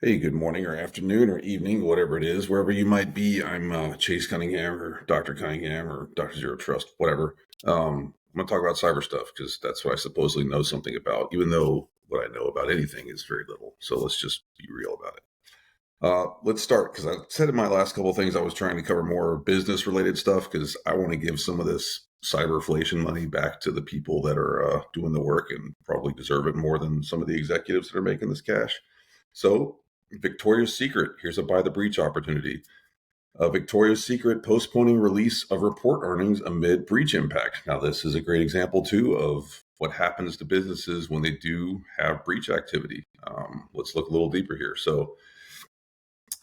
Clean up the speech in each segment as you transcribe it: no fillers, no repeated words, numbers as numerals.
Hey, good morning or afternoon or evening, whatever it is, wherever you might be. I'm Chase Cunningham or Dr. Cunningham or Dr. Zero Trust, whatever. I'm going to talk about cyber stuff because that's what I supposedly know something about, even though what I know about anything is very little. So let's just be real about it. Let's start because I said in my last couple of things I was trying to cover more business related stuff because I want to give some of this cyberflation money back to the people that are doing the work and probably deserve it more than some of the executives that are making this cash. So, Victoria's Secret, here's a buy the breach opportunity. Victoria's Secret postponing release of report earnings amid breach impact. Now, this is a great example, too, of what happens to businesses when they do have breach activity. Let's look a little deeper here. So,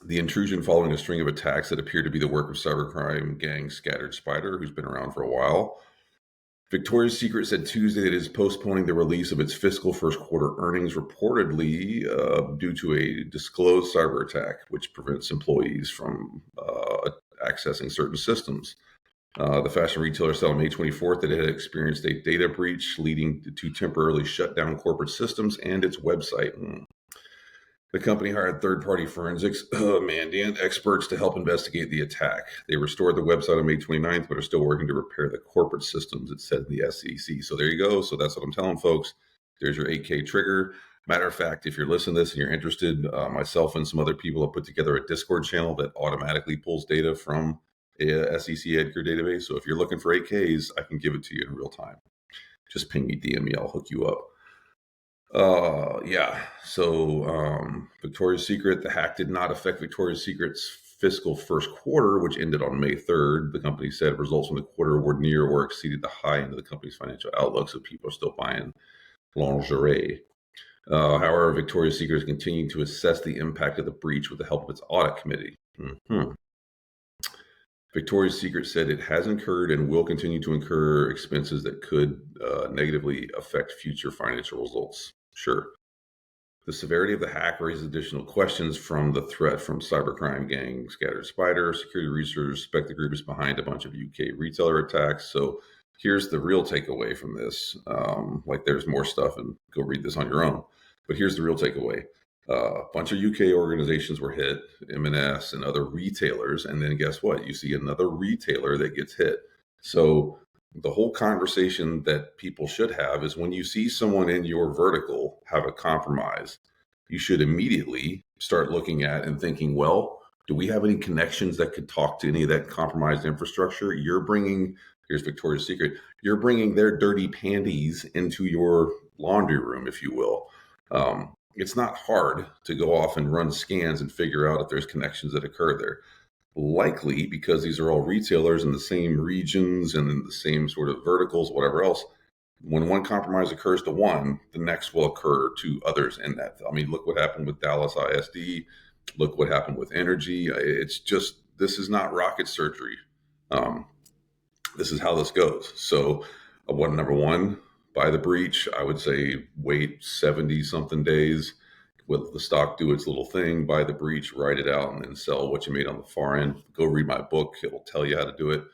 the intrusion following a string of attacks that appear to be the work of cybercrime gang Scattered Spider, who's been around for a while. Victoria's Secret said Tuesday that it is postponing the release of its fiscal first quarter earnings, reportedly due to a disclosed cyber attack, which prevents employees from accessing certain systems. The fashion retailer said on May 24th that it had experienced a data breach leading to temporarily shut down corporate systems and its website. The company hired third-party forensics experts to help investigate the attack. They restored the website on May 29th, but are still working to repair the corporate systems, it said in the SEC. So there you go. So that's what I'm telling folks. There's your 8K trigger. Matter of fact, if you're listening to this and you're interested, myself and some other people have put together a Discord channel that automatically pulls data from a SEC EDGAR database. So if you're looking for 8Ks, I can give it to you in real time. Just ping me, DM me, I'll hook you up. Yeah. So, Victoria's Secret, the hack did not affect Victoria's Secret's fiscal first quarter, which ended on May 3rd. The company said results from the quarter were near or exceeded the high end of the company's financial outlook, so people are still buying lingerie. However, Victoria's Secret is continuing to assess the impact of the breach with the help of its audit committee. Victoria's Secret said it has incurred and will continue to incur expenses that could negatively affect future financial results. Sure. The severity of the hack raises additional questions from the threat from cybercrime gang Scattered Spider. Security researchers suspect the group is behind a bunch of UK retailer attacks. So here's the real takeaway from this. Like there's more stuff, and go read this on your own. But here's the real takeaway. A bunch of UK organizations were hit, M&S and other retailers. And then guess what? You see another retailer that gets hit. So the whole conversation that people should have is when you see someone in your vertical have a compromise, you should immediately start looking at and thinking, well, do we have any connections that could talk to any of that compromised infrastructure? Here's Victoria's Secret, you're bringing their dirty panties into your laundry room, if you will. It's not hard to go off and run scans and figure out if there's connections that occur there. Likely because these are all retailers in the same regions and in the same sort of verticals, whatever else. When one compromise occurs to one, the next will occur to others in that. I mean, look what happened with Dallas ISD. Look what happened with energy. It's just, this is not rocket surgery. Um, this is how this goes. So, what number one, buy the breach. I would say wait 70 something days, let the stock do its little thing, buy the breach, write it out, and then sell what you made on the far end. Go read my book. It'll tell you how to do it.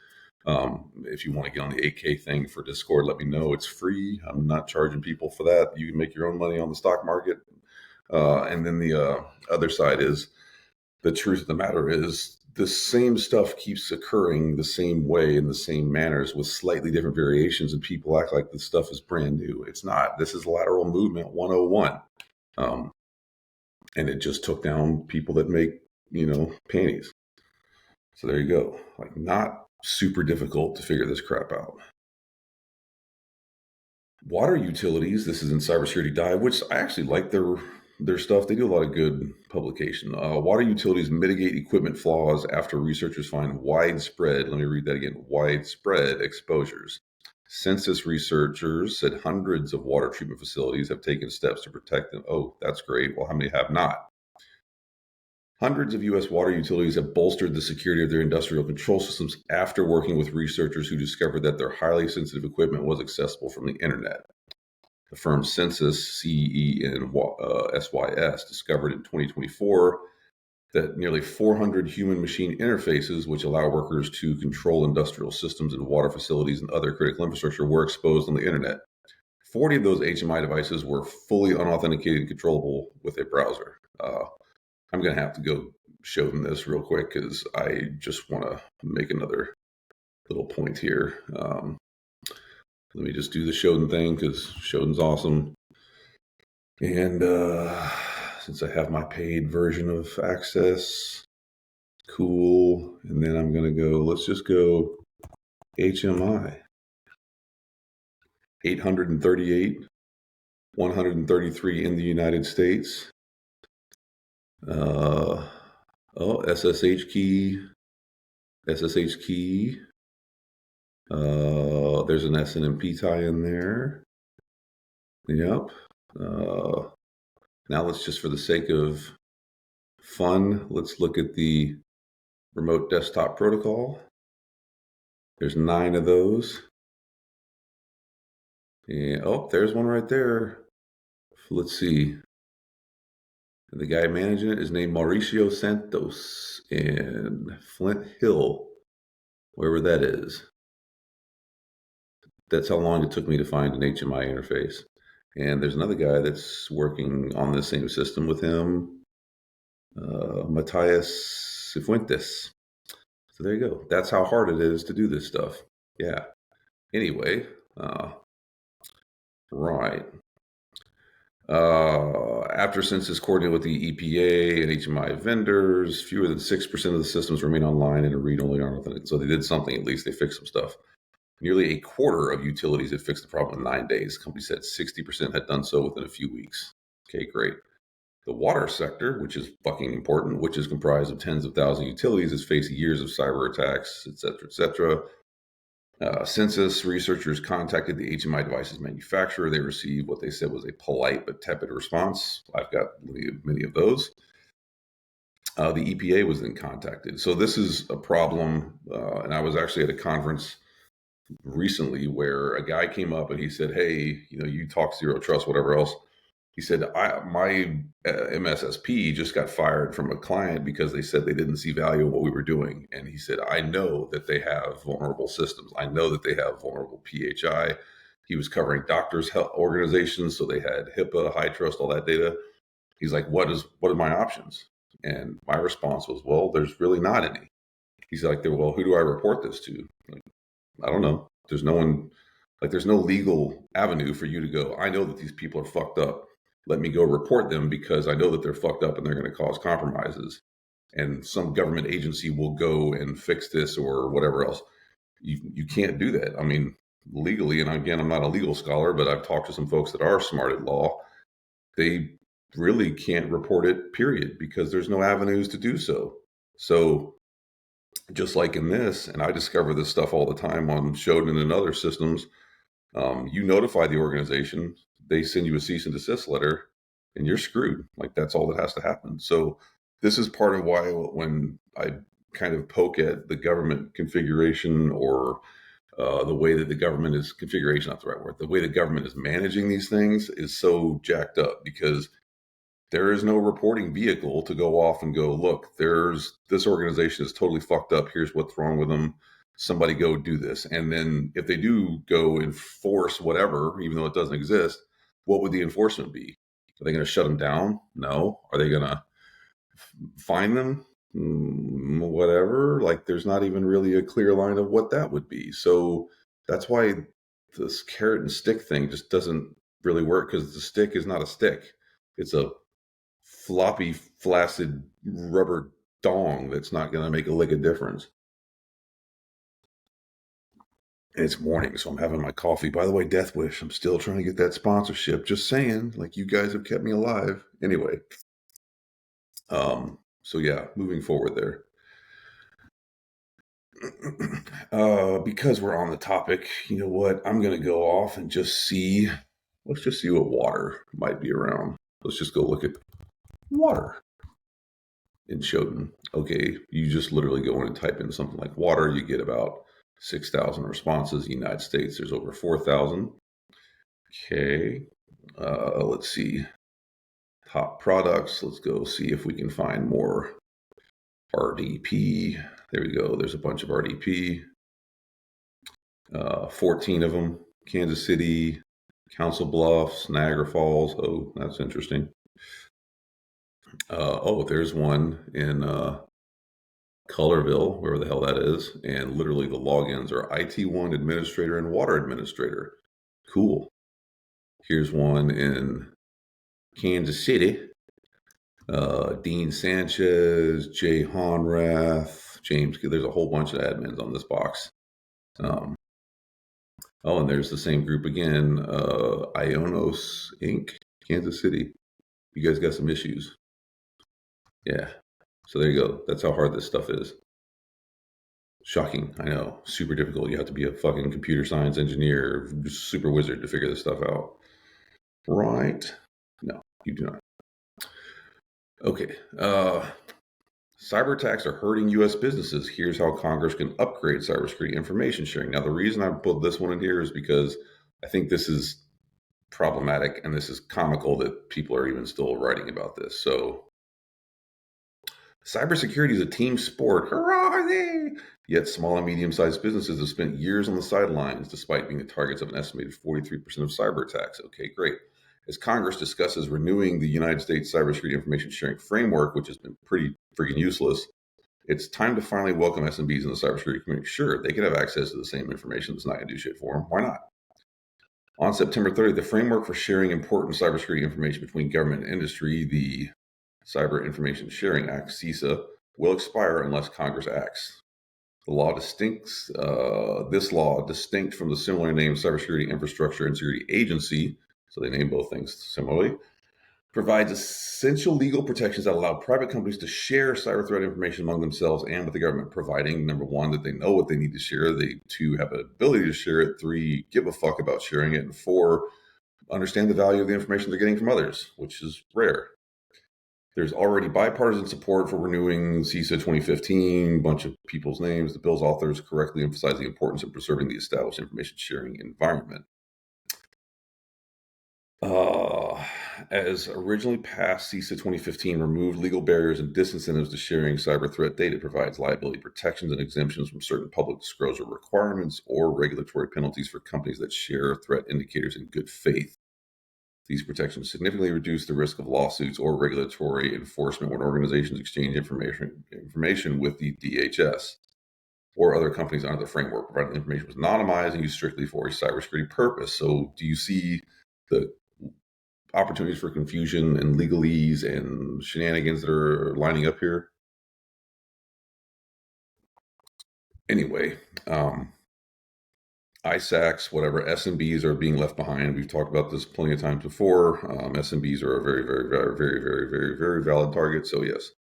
If you want to get on the 8K thing for Discord, let me know. It's free. I'm not charging people for that. You can make your own money on the stock market. And then the other side is the truth of the matter is the same stuff keeps occurring the same way in the same manners with slightly different variations, and people act like this stuff is brand new. It's not. This is lateral movement 101. And it just took down people that make, panties. So there you go. Like, not super difficult to figure this crap out. Water utilities, this is in Cybersecurity Dive, which I actually like their stuff. They do a lot of good publication. Water utilities mitigate equipment flaws after researchers find widespread, let me read that again, widespread exposures. Census researchers said hundreds of water treatment facilities have taken steps to protect them. Oh, that's great. Well, how many have not? Hundreds of U.S. water utilities have bolstered the security of their industrial control systems after working with researchers who discovered that their highly sensitive equipment was accessible from the internet. The firm Census, CENSYS, discovered in 2024 that nearly 400 human-machine interfaces, which allow workers to control industrial systems in water facilities and other critical infrastructure, were exposed on the internet. 40 of those HMI devices were fully unauthenticated and controllable with a browser. I'm going to have to go show them this real quick because I just want to make another little point here. Let me just do the Shodan thing because Shodan's awesome. And since I have my paid version of Access, cool. And then I'm going to go, let's just go HMI. 838, 133 in the United States. SSH key. SSH key. There's an SNMP tie in there. Yep. Now let's just, for the sake of fun, let's look at the remote desktop protocol. There's 9 of those. And, oh, there's one right there. Let's see. The guy managing it is named Mauricio Santos in Flint Hill, wherever that is. That's how long it took me to find an HMI interface. And there's another guy that's working on the same system with him, Matias Cifuentes. So there you go. That's how hard it is to do this stuff. Yeah. Anyway, right. After census coordinated with the EPA and HMI vendors, fewer than 6% of the systems remain online and are read-only on. So they did something, at least they fixed some stuff. Nearly a quarter of utilities had fixed the problem in 9 days. The company said 60% had done so within a few weeks. Okay, great. The water sector, which is fucking important, which is comprised of tens of thousands of utilities, has faced years of cyber attacks, et cetera, et cetera. Census researchers contacted the HMI devices manufacturer. They received what they said was a polite but tepid response. I've got many of those. The EPA was then contacted. So this is a problem, and I was actually at a conference recently where a guy came up and he said, hey, you talk Zero Trust, whatever else. He said, my MSSP just got fired from a client because they said they didn't see value in what we were doing. And he said, I know that they have vulnerable systems. I know that they have vulnerable PHI. He was covering doctors' health organizations, so they had HIPAA, high trust, all that data. He's like, what are my options? And my response was, well, there's really not any. He's like, well, who do I report this to? Like, I don't know. There's no one, there's no legal avenue for you to go, I know that these people are fucked up. Let me go report them because I know that they're fucked up and they're going to cause compromises. And some government agency will go and fix this or whatever else. You can't do that. I mean, legally, and again, I'm not a legal scholar, but I've talked to some folks that are smart at law. They really can't report it, period, because there's no avenues to do so. So just like in this, and I discover this stuff all the time on Shodan and other systems, you notify the organization, they send you a cease and desist letter, and you're screwed. Like, that's all that has to happen. So this is part of why when I kind of poke at the government configuration or the way that the government is, configuration, not the right word, the way the government is managing these things is so jacked up because there is no reporting vehicle to go off and go, look, this organization is totally fucked up. Here's what's wrong with them. Somebody go do this. And then if they do go enforce whatever, even though it doesn't exist, what would the enforcement be? Are they going to shut them down? No. Are they going to fine them? Whatever. Like, there's not even really a clear line of what that would be. So that's why this carrot and stick thing just doesn't really work, because the stick is not a stick. It's a floppy, flaccid rubber dong that's not going to make a lick of difference. And it's morning, so I'm having my coffee. By the way, Death Wish, I'm still trying to get that sponsorship. Just saying, like, you guys have kept me alive. Anyway, so yeah, moving forward there. Because we're on the topic, you know what? I'm going to go off and just see. Let's just see what water might be around. Let's just go look at water in Shodan. Okay, you just literally go in and type in something like water. You get about 6,000 responses. The United States, there's over 4,000. Okay, let's see. Top products. Let's go see if we can find more RDP. There we go. There's a bunch of RDP. 14 of them. Kansas City, Council Bluffs, Niagara Falls. Oh, that's interesting. There's one in Colorville, wherever the hell that is, and literally the logins are IT1 administrator and water administrator. Cool. Here's one in Kansas City. Dean Sanchez, Jay Honrath, James. There's a whole bunch of admins on this box. And there's the same group again. Ionos Inc., Kansas City. You guys got some issues. Yeah. So there you go. That's how hard this stuff is. Shocking. I know. Super difficult. You have to be a fucking computer science engineer, super wizard to figure this stuff out. Right? No, you do not. Okay. Cyber attacks are hurting U.S. businesses. Here's how Congress can upgrade cybersecurity information sharing. Now, the reason I put this one in here is because I think this is problematic and this is comical that people are even still writing about this. So, cybersecurity is a team sport. Hurrah! Yet small and medium-sized businesses have spent years on the sidelines despite being the targets of an estimated 43% of cyber attacks. Okay, great. As Congress discusses renewing the United States cybersecurity information sharing framework, which has been pretty freaking useless, it's time to finally welcome SMBs in the cybersecurity community. Sure, they can have access to the same information that's not going to do shit for them. Why not? On September 30th, the framework for sharing important cybersecurity information between government and industry, the Cyber Information Sharing Act, CISA, will expire unless Congress acts. The law this law, distinct from the similar named Cybersecurity Infrastructure and Security Agency, so they name both things similarly, provides essential legal protections that allow private companies to share cyber threat information among themselves and with the government, providing, number one, that they know what they need to share, they, two, have an ability to share it, three, give a fuck about sharing it, and four, understand the value of the information they're getting from others, which is rare. There's already bipartisan support for renewing CISA 2015, a bunch of people's names. The bill's authors correctly emphasize the importance of preserving the established information sharing environment. As originally passed, CISA 2015 removed legal barriers and disincentives to sharing cyber threat data. It provides liability protections and exemptions from certain public disclosure requirements or regulatory penalties for companies that share threat indicators in good faith. These protections significantly reduce the risk of lawsuits or regulatory enforcement when organizations exchange information with the DHS or other companies under the framework, provided the information was anonymized and used strictly for a cybersecurity purpose. So do you see the opportunities for confusion and legalese and shenanigans that are lining up here? Anyway, ISACs, whatever, SMBs are being left behind. We've talked about this plenty of times before. SMBs are a very, very, very, very, very, very, very valid target. So yes.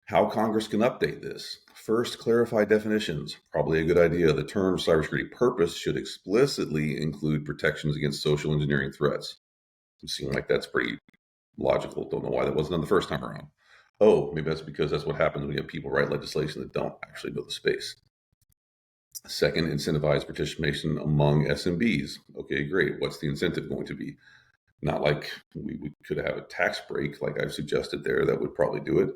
How Congress can update this. First, clarify definitions. Probably a good idea. The term cybersecurity purpose should explicitly include protections against social engineering threats. It seems like that's pretty logical. Don't know why that wasn't done the first time around. Oh, maybe that's because that's what happens when you have people write legislation that don't actually know the space. Second, incentivize participation among SMBs. Okay, great. What's the incentive going to be? Not like we could have a tax break like I've suggested there. That would probably do it.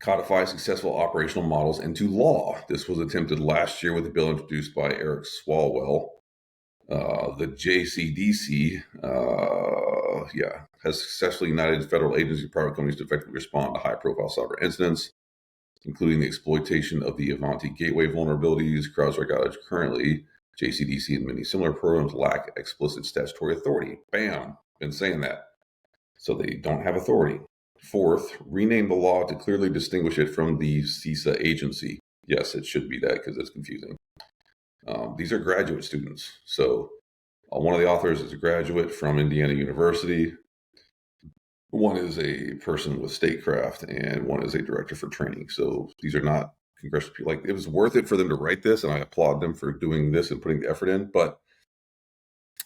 Codify successful operational models into law. This was attempted last year with a bill introduced by Eric Swalwell. The JCDC, has successfully united federal agencies and private companies to effectively respond to high-profile cyber incidents, including the exploitation of the Avanti gateway vulnerabilities. CrowdStrike outage. Currently, JCDC and many similar programs lack explicit statutory authority. Bam, been saying that. So they don't have authority. Fourth, rename the law to clearly distinguish it from the CISA agency. Yes, it should be that because it's confusing. These are graduate students. So one of the authors is a graduate from Indiana University. One is a person with statecraft, and one is a director for training. So these are not congressional people. Like, it was worth it for them to write this, and I applaud them for doing this and putting the effort in. But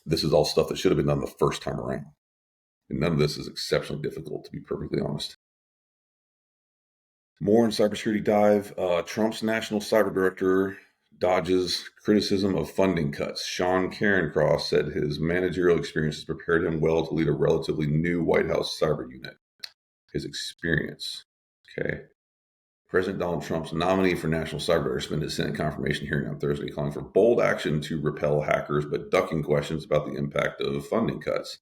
this is all stuff that should have been done the first time around. And none of this is exceptionally difficult, to be perfectly honest. More in cybersecurity dive. Trump's national cyber director dodges criticism of funding cuts. Sean Carencross said his managerial experience has prepared him well to lead a relatively new White House cyber unit. His experience. Okay. President Donald Trump's nominee for national cyber director spent his Senate confirmation hearing on Thursday, calling for bold action to repel hackers, but ducking questions about the impact of funding cuts.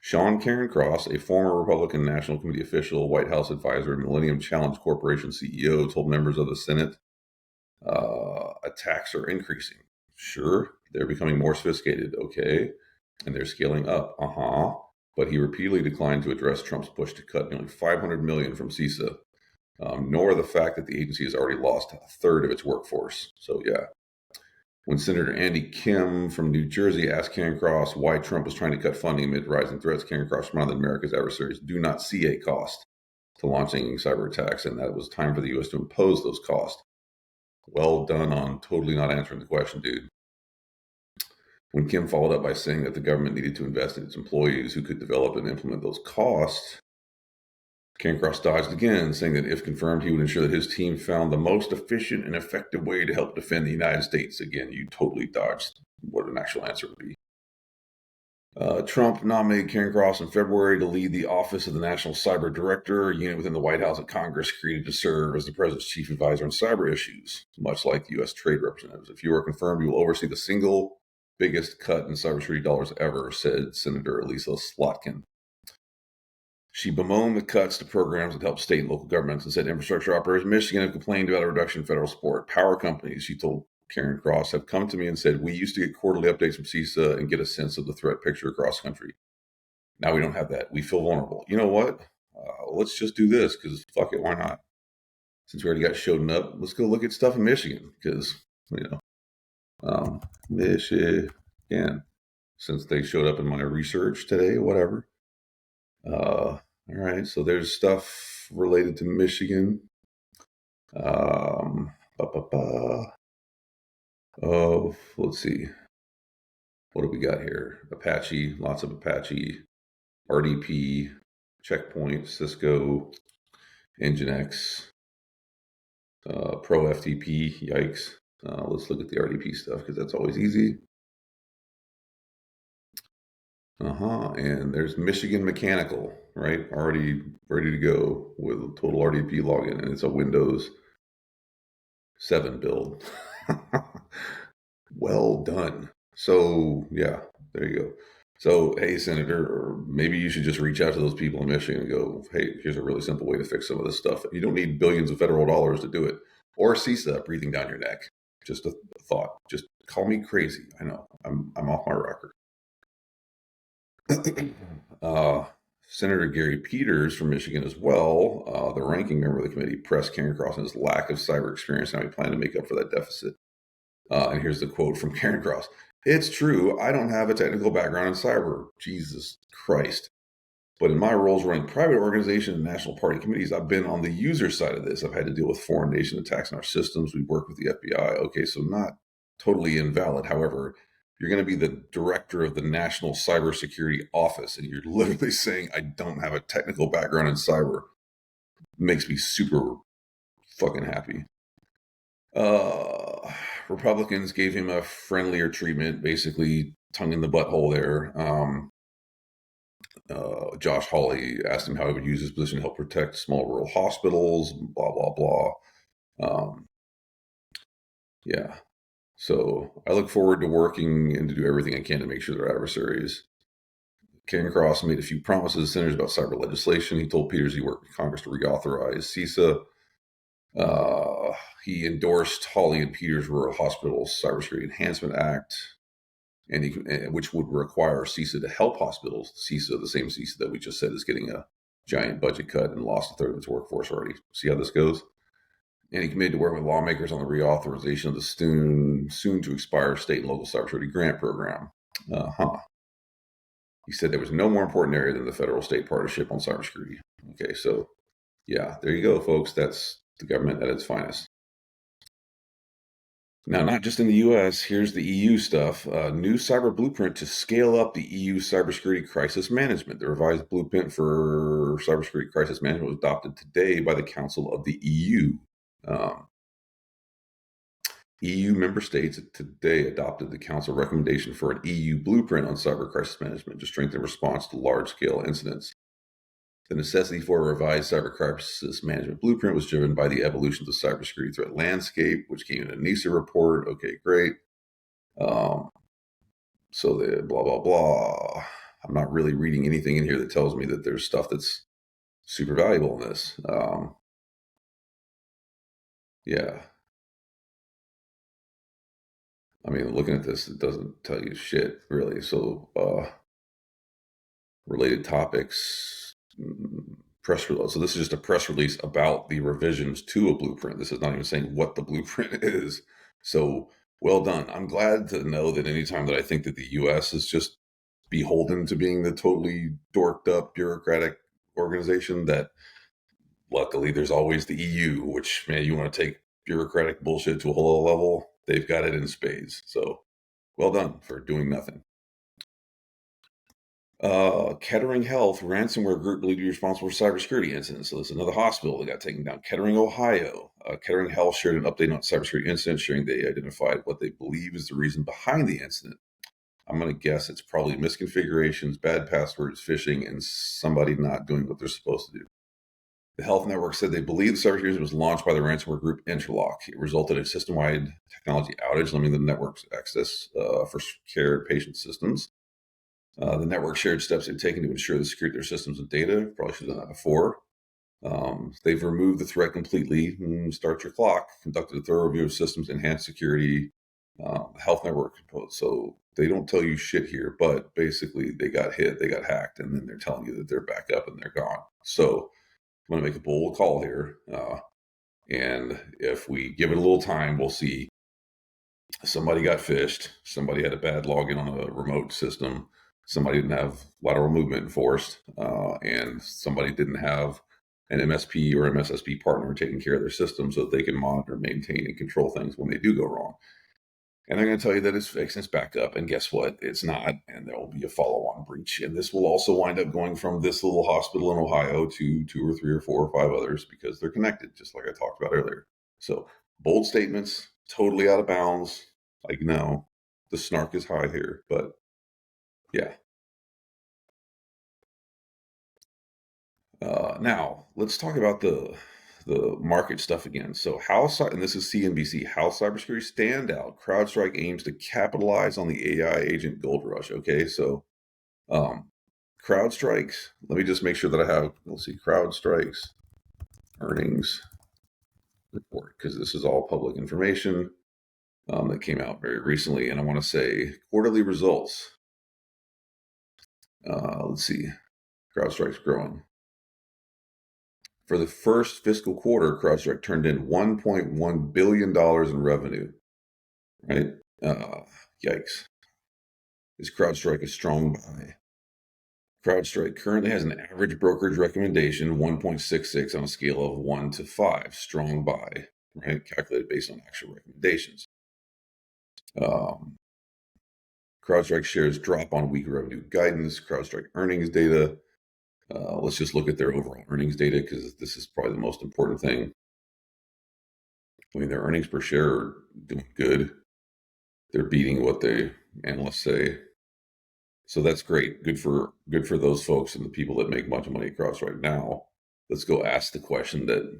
Sean Cairncross, a former Republican National Committee official, White House advisor, and Millennium Challenge Corporation CEO, told members of the Senate attacks are increasing. Sure, they're becoming more sophisticated. Okay. And they're scaling up. But he repeatedly declined to address Trump's push to cut nearly $500 million from CISA, nor the fact that the agency has already lost a third of its workforce. So, yeah. When Senator Andy Kim from New Jersey asked Cairncross why Trump was trying to cut funding amid rising threats, Cairncross reminded America's adversaries do not see a cost to launching cyber attacks, and that it was time for the U.S. to impose those costs. Well done on totally not answering the question, dude. When Kim followed up by saying that the government needed to invest in its employees who could develop and implement those costs, Cairncross dodged again, saying that if confirmed, he would ensure that his team found the most efficient and effective way to help defend the United States. Again, you totally dodged what an actual answer would be. Trump nominated Cairncross in February to lead the Office of the National Cyber Director, a unit within the White House and Congress created to serve as the president's chief advisor on cyber issues, much like U.S. trade representatives. If you are confirmed, you will oversee the single biggest cut in cybersecurity dollars ever, said Senator Elisa Slotkin. She bemoaned the cuts to programs that help state and local governments and said infrastructure operators in Michigan have complained about a reduction in federal support. Power companies, she told Cairncross, have come to me and said, we used to get quarterly updates from CISA and get a sense of the threat picture across the country. Now we don't have that. We feel vulnerable. You know what? Let's just do this because fuck it, why not? Since we already got showed up, let's go look at stuff in Michigan because, Michigan, since they showed up in my research today, whatever. All right, so there's stuff related to Michigan. Oh, let's see. What do we got here? Apache, lots of Apache, RDP, Checkpoint, Cisco, Nginx, Pro FTP, yikes. Let's look at the RDP stuff because that's always easy. And there's Michigan Mechanical, right? Already ready to go with a total RDP login, and it's a Windows 7 build. Well done. So, yeah, there you go. So, hey, Senator, or maybe you should just reach out to those people in Michigan and go, hey, here's a really simple way to fix some of this stuff. You don't need billions of federal dollars to do it. Or CISA breathing down your neck. Just a thought. Just call me crazy. I know. I'm off my rocker. Senator Gary Peters from Michigan as well, the ranking member of the committee, pressed Cairncross on his lack of cyber experience and how he planned to make up for that deficit. And here's the quote from Cairncross. It's true, I don't have a technical background in cyber. Jesus Christ. But in my roles running private organizations and national party committees, I've been on the user side of this. I've had to deal with foreign nation attacks on our systems. We work with the FBI. Okay, so not totally invalid. However, you're going to be the director of the National Cybersecurity Office, and you're literally saying, I don't have a technical background in cyber. Makes me super fucking happy. Republicans gave him a friendlier treatment, basically tongue in the butthole there. Josh Hawley asked him how he would use his position to help protect small rural hospitals, blah, blah, blah. Yeah. So I look forward to working and to do everything I can to make sure their adversaries. Cairncross made a few promises to senators about cyber legislation. He told Peters he worked with Congress to reauthorize CISA. He endorsed Hawley and Peters' Rural Hospitals Cybersecurity Enhancement Act, which would require CISA to help hospitals. CISA, the same CISA that we just said, is getting a giant budget cut and lost a third of its workforce already. See how this goes? And he committed to work with lawmakers on the reauthorization of the soon to expire state and local cybersecurity grant program. He said there was no more important area than the federal-state partnership on cybersecurity. Okay, so yeah, there you go, folks. That's the government at its finest. Now, not just in the U.S., here's the EU stuff. New cyber blueprint to scale up the EU cybersecurity crisis management. The revised blueprint for cybersecurity crisis management was adopted today by the Council of the EU. EU member states today adopted the Council recommendation for an EU blueprint on cyber crisis management to strengthen response to large-scale incidents. The necessity for a revised cyber crisis management blueprint was driven by the evolution of the cybersecurity threat landscape, which came in a NISA report. Okay, great. So the blah, blah, blah. I'm not really reading anything in here that tells me that there's stuff that's super valuable in this. Yeah. I mean, looking at this, it doesn't tell you shit, really. So, related topics, press release. So this is just a press release about the revisions to a blueprint. This is not even saying what the blueprint is. So well done. I'm glad to know that anytime that I think that the U.S. is just beholden to being the totally dorked up bureaucratic organization, that luckily there's always the EU, which, man, you want to take bureaucratic bullshit to a whole other level, they've got it in spades. So well done for doing nothing. Kettering Health ransomware group believed to be responsible for cybersecurity incidents. So there's another hospital that got taken down. Kettering, Ohio. Kettering Health shared an update on cybersecurity incident, sharing they identified what they believe is the reason behind the incident. I'm going to guess it's probably misconfigurations, bad passwords, phishing, and somebody not doing what they're supposed to do. The health network said they believe the cybersecurity was launched by the ransomware group Interlock. It resulted in a system-wide technology outage, limiting the network's access for care patient systems. The network shared steps they've taken to ensure the security of their systems and data. Probably should have done that before. They've removed the threat completely. Start your clock. Conducted a thorough review of systems, enhanced security. Health network. So they don't tell you shit here, but basically they got hit, they got hacked, and then they're telling you that they're back up and they're gone. So I'm going to make a bold call here. And if we give it a little time, we'll see somebody got phished. Somebody had a bad login on a remote system. Somebody didn't have lateral movement enforced, and somebody didn't have an MSP or MSSP partner taking care of their system so that they can monitor, maintain, and control things when they do go wrong. And they're going to tell you that it's fixed and it's back up. And guess what? It's not. And there will be a follow-on breach. And this will also wind up going from this little hospital in Ohio to 2 or 3 or 4 or 5 others, because they're connected, just like I talked about earlier. So bold statements, totally out of bounds. Like, no, the snark is high here. But yeah. Now, let's talk about the market stuff again. So and this is CNBC, how cybersecurity standout, CrowdStrike aims to capitalize on the AI agent gold rush. Okay, so CrowdStrike's, let me just make sure that I have, let's see, CrowdStrike's earnings report, because this is all public information that came out very recently. And I want to say quarterly results. Let's see, CrowdStrike's growing. For the first fiscal quarter, CrowdStrike turned in $1.1 billion in revenue, right? Yikes. Is CrowdStrike a strong buy? CrowdStrike currently has an average brokerage recommendation, 1.66 on a scale of 1 to 5. Strong buy, right? Calculated based on actual recommendations. CrowdStrike shares drop on weak revenue guidance. CrowdStrike earnings data. Let's just look at their overall earnings data, because this is probably the most important thing. I mean, their earnings per share are doing good. They're beating what the analysts say. So that's great. Good for those folks and the people that make a bunch of money across right now. Let's go ask the question that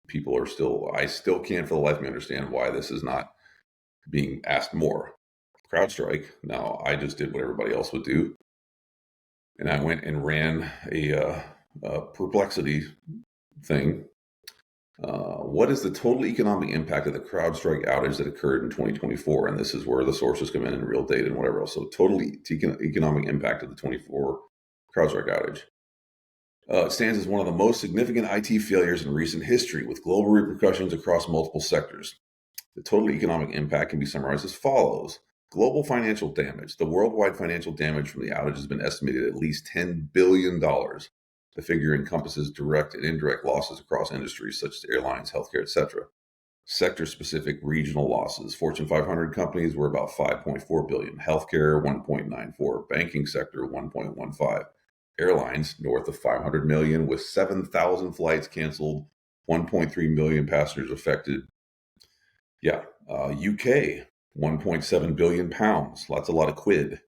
people are I still can't for the life of me understand why this is not being asked more. CrowdStrike. Now, I just did what everybody else would do. And I went and ran a perplexity thing. What is the total economic impact of the CrowdStrike outage that occurred in 2024? And this is where the sources come in and real data and whatever else. So total economic impact of the 24 CrowdStrike outage. It stands as one of the most significant IT failures in recent history, with global repercussions across multiple sectors. The total economic impact can be summarized as follows. Global financial damage. The worldwide financial damage from the outage has been estimated at least $10 billion. The figure encompasses direct and indirect losses across industries such as airlines, healthcare, etc. Sector-specific regional losses. Fortune 500 companies were about $5.4 billion. Healthcare, $1.94. Banking sector, $1.15. Airlines, north of $500 million, with 7,000 flights canceled, 1.3 million passengers affected. Yeah. UK, 1.7 billion pounds. That's a lot of quid.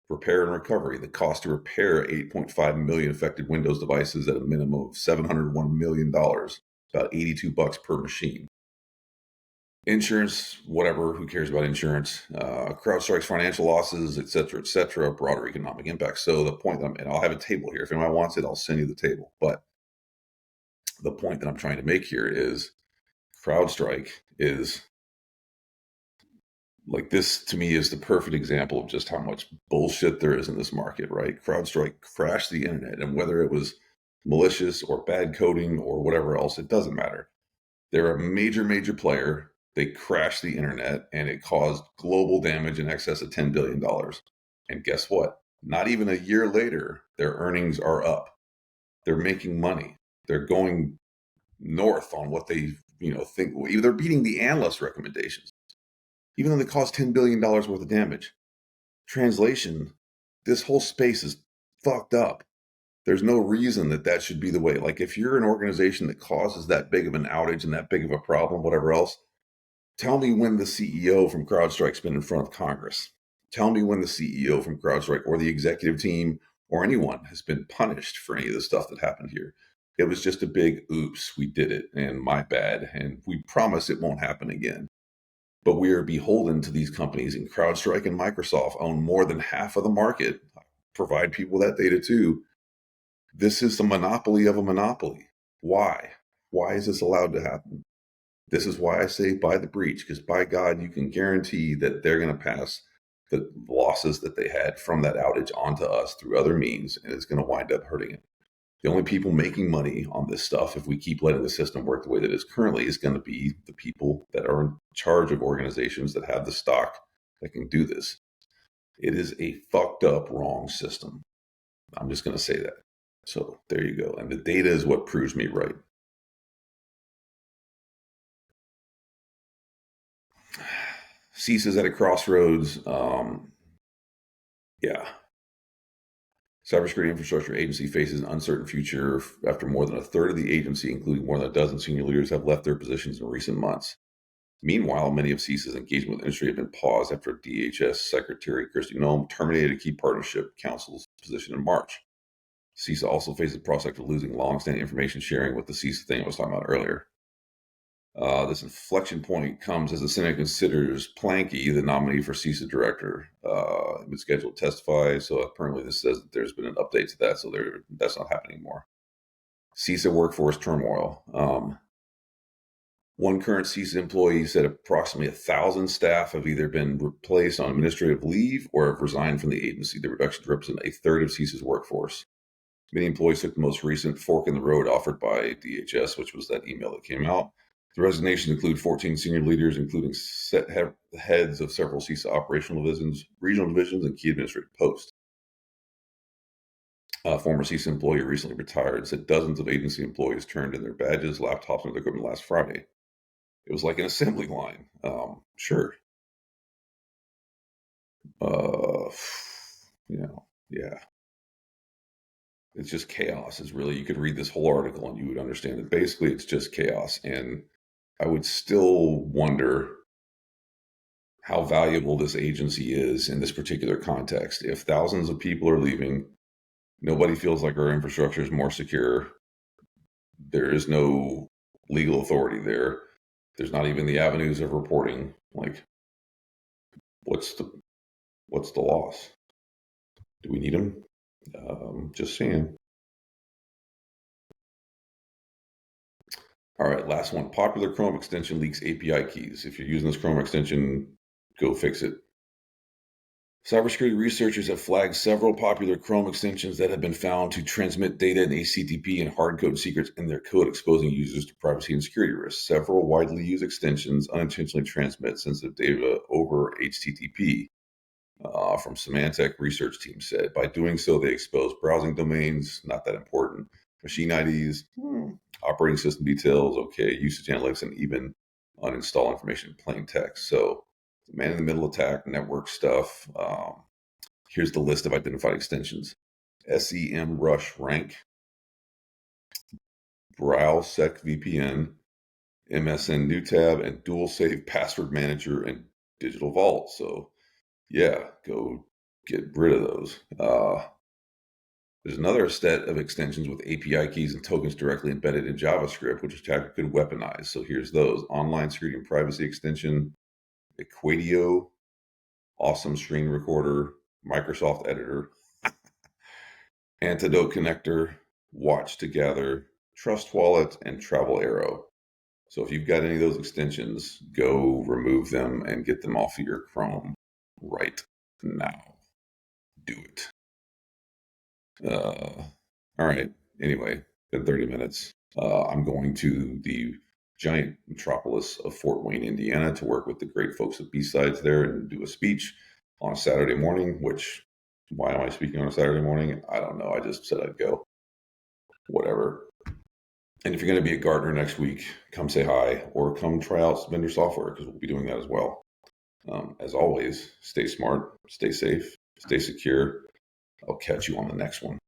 Repair and recovery. The cost to repair 8.5 million affected Windows devices at a minimum of $701 million, about $82 per machine. Insurance, whatever, who cares about insurance? CrowdStrike's financial losses, et cetera, broader economic impact. So the point and I'll have a table here. If anyone wants it, I'll send you the table. But the point that I'm trying to make here is CrowdStrike is like, this to me is the perfect example of just how much bullshit there is in this market, right? CrowdStrike crashed the internet, and whether it was malicious or bad coding or whatever else, it doesn't matter. They're a major player. They crashed the internet and it caused global damage in excess of $10 billion. And guess what? Not even a year later, their earnings are up. They're making money. They're going north on what they think. They're beating the analyst recommendations, even though they caused $10 billion worth of damage. Translation, this whole space is fucked up. There's no reason that should be the way. Like, if you're an organization that causes that big of an outage and that big of a problem, whatever else, tell me when the CEO from CrowdStrike's been in front of Congress. Tell me when the CEO from CrowdStrike or the executive team or anyone has been punished for any of the stuff that happened here. It was just a big oops, we did it, and my bad, and we promise it won't happen again. But we are beholden to these companies, and CrowdStrike and Microsoft own more than half of the market, provide people that data too. This is the monopoly of a monopoly. Why? Why is this allowed to happen? This is why I say buy the breach, because by God, you can guarantee that they're going to pass the losses that they had from that outage onto us through other means, and it's going to wind up hurting it. The only people making money on this stuff, if we keep letting the system work the way that it is currently, is going to be the people that are in charge of organizations that have the stock that can do this. It is a fucked up, wrong system. I'm just going to say that. So there you go. And the data is what proves me right. CISA's at a crossroads. Cybersecurity Infrastructure Agency faces an uncertain future after more than a third of the agency, including more than a dozen senior leaders, have left their positions in recent months. Meanwhile, many of CISA's engagement with the industry have been paused after DHS Secretary Kristi Noem terminated a key partnership council's position in March. CISA also faces the prospect of losing long-standing information sharing with the CISA thing I was talking about earlier. This inflection point comes as the Senate considers Planky, the nominee for CISA director, been scheduled to testify. So apparently this says that there's been an update to that. So that's not happening anymore. CISA workforce turmoil. One current CISA employee said approximately 1,000 staff have either been replaced on administrative leave or have resigned from the agency. The reductions represent a third of CISA's workforce. Many employees took the most recent fork in the road offered by DHS, which was that email that came out. The resignations include 14 senior leaders, including heads of several CISA operational divisions, regional divisions, and key administrative posts. A former CISA employee recently retired and said dozens of agency employees turned in their badges, laptops, and their equipment last Friday. It was like an assembly line. Sure. Yeah. It's just chaos. Is really, you could read this whole article and you would understand it. Basically, it's just chaos. And I would still wonder how valuable this agency is in this particular context. If thousands of people are leaving, nobody feels like our infrastructure is more secure. There is no legal authority there. There's not even the avenues of reporting. Like, what's the loss? Do we need them? Just saying. All right, last one. Popular Chrome extension leaks API keys. If you're using this Chrome extension, go fix it. Cybersecurity researchers have flagged several popular Chrome extensions that have been found to transmit data in HTTP and hard-code secrets in their code, exposing users to privacy and security risks. Several widely used extensions unintentionally transmit sensitive data over HTTP, from Symantec research team said. By doing so, they expose browsing domains, not that important, machine IDs, operating system details, usage analytics, and even uninstall information in plain text. So, man-in-the-middle attack, network stuff. Here's the list of identified extensions: SEM Rush Rank, BrowSec VPN, MSN New Tab, and Dual Save Password Manager and Digital Vault. So, yeah, go get rid of those. There's another set of extensions with API keys and tokens directly embedded in JavaScript, which attacker could weaponize. So here's those: Online Security and Privacy Extension, Equatio, Awesome Screen Recorder, Microsoft Editor, Antidote Connector, Watch Together, Trust Wallet, and Travel Arrow. So if you've got any of those extensions, go remove them and get them off of your Chrome right now. Do it. All right. Anyway, been 30 minutes. I'm going to the giant metropolis of Fort Wayne, Indiana, to work with the great folks at B-Sides there and do a speech on a Saturday morning, which, why am I speaking on a Saturday morning? I don't know. I just said I'd go. Whatever. And if you're going to be at Gartner next week, come say hi or come try out vendor software, because we'll be doing that as well. As always, stay smart, stay safe, stay secure. I'll catch you on the next one.